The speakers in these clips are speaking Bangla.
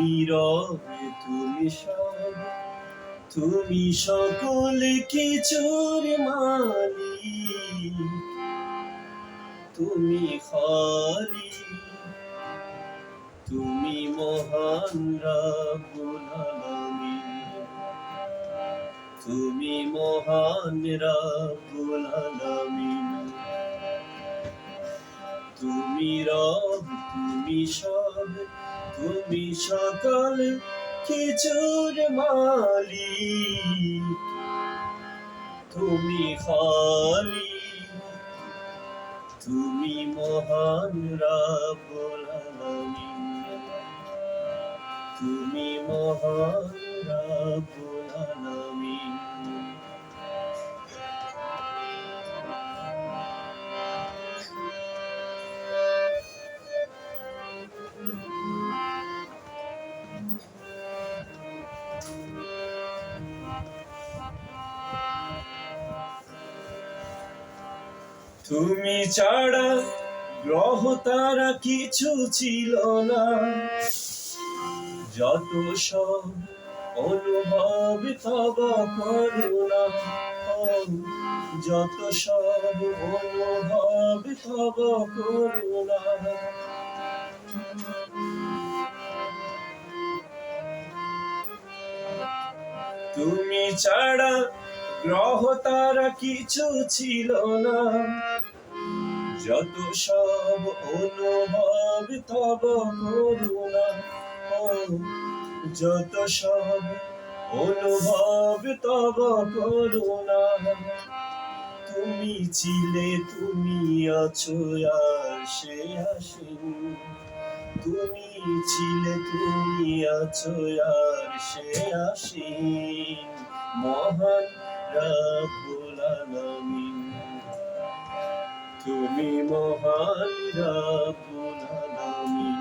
নীরবে তুমি সব, তুমি সকল কিছুর মালিক, তুমি খালিক, তুমি মহান রব্বুল আলামিন, তুমি মহান রব্বুল আলামিন, তুমি রব, তুমি সব, তুমি সকল কিছুর মালিক, তুমি খালিক, তুমি মহান রব্বুল আলামিন, তুমি মহান রব্বুল আলামিন। তুমি ছাড়া গ্রহ তারা কিছু ছিল না, যত সব অনুভব তব করুণা, যত সব অনুভব তব করুণা। তুমি ছাড়া গ্রহ তারা কিছু ছিল না, যত সব অনুভব তব করুণা, যত সব অনুভব তব করুণা। তুমি ছিলে, তুমি আছো আর সে আসেন, তুমি ছিলে, তুমি আছো আর সে আসেন, মহান রব্বুল আলামিন, তুমি মহান রব্বুল আলামিন।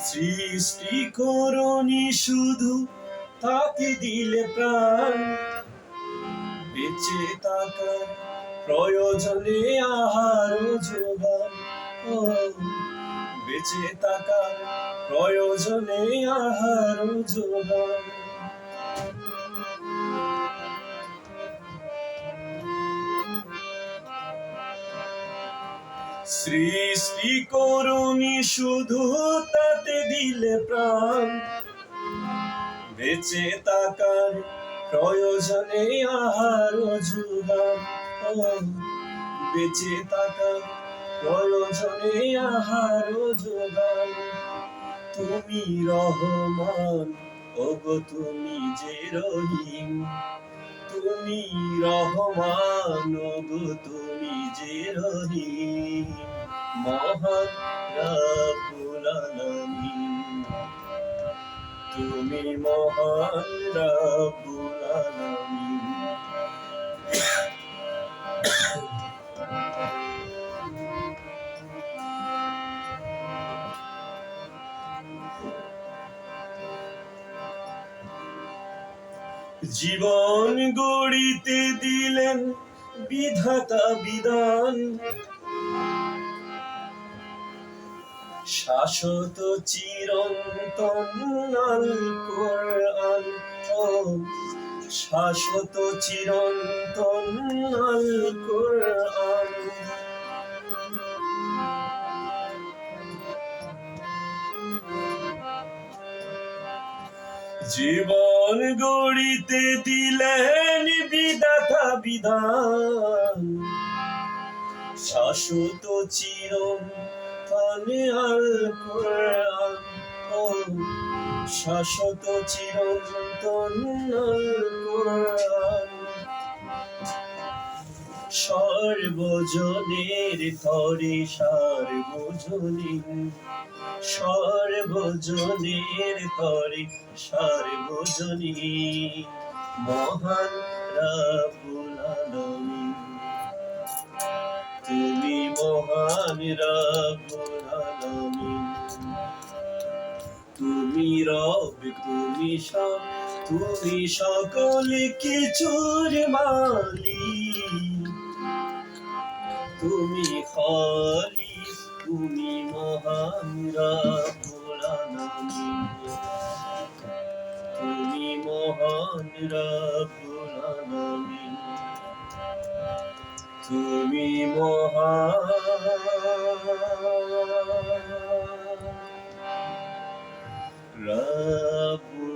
সৃষ্টি করনি শুধু, তাকে দিলে প্রাণ, বেঁচে থাকার প্রয়োজনে আহার যোগান, বেঁচে থাকার প্রয়োজনে আহার যোগান। সৃষ্টি করনি শুধু, তাতে দিলে প্রাণ, বেঁচে থাকার প্রয়োজনে আহার যোগান, বেঁচে থাকার প্রয়োজনে আহার যোগান। তুমি রহমান, ওগো তুমি যে রহিম, তুমি রহমান, ওগো তুমি যে রহিম, মহান রব্বুল আলামিন, তুমি মহান রব্বুল আলামিন। জীবন গড়িতে দিলেন বিধাতা বিধান, শাশ্বত চিরন্তন আল কোরআন, শাশ্বত চিরন্তন আল কোরআন। জীবন গড়িতে দিলেন বিধাতা বিধান, শাশ্বত চিরন্তন আল কোরআন, শাশ্বত চিরন্তন আল কোরআন। সর্বজনের তরে সার্বজনীন, সর্বজনের তরে সার্বজনীন, মহান রব্বুল আলামিন, তুমি মহান রব্বুল আলামিন। তুমি সকল কিছুর মালিক, তুমি খালিক, তুমি মহান রব্বুল আলামিন, তুমি মহান রব্বুল আলামিন, তুমি মহান রব্বুল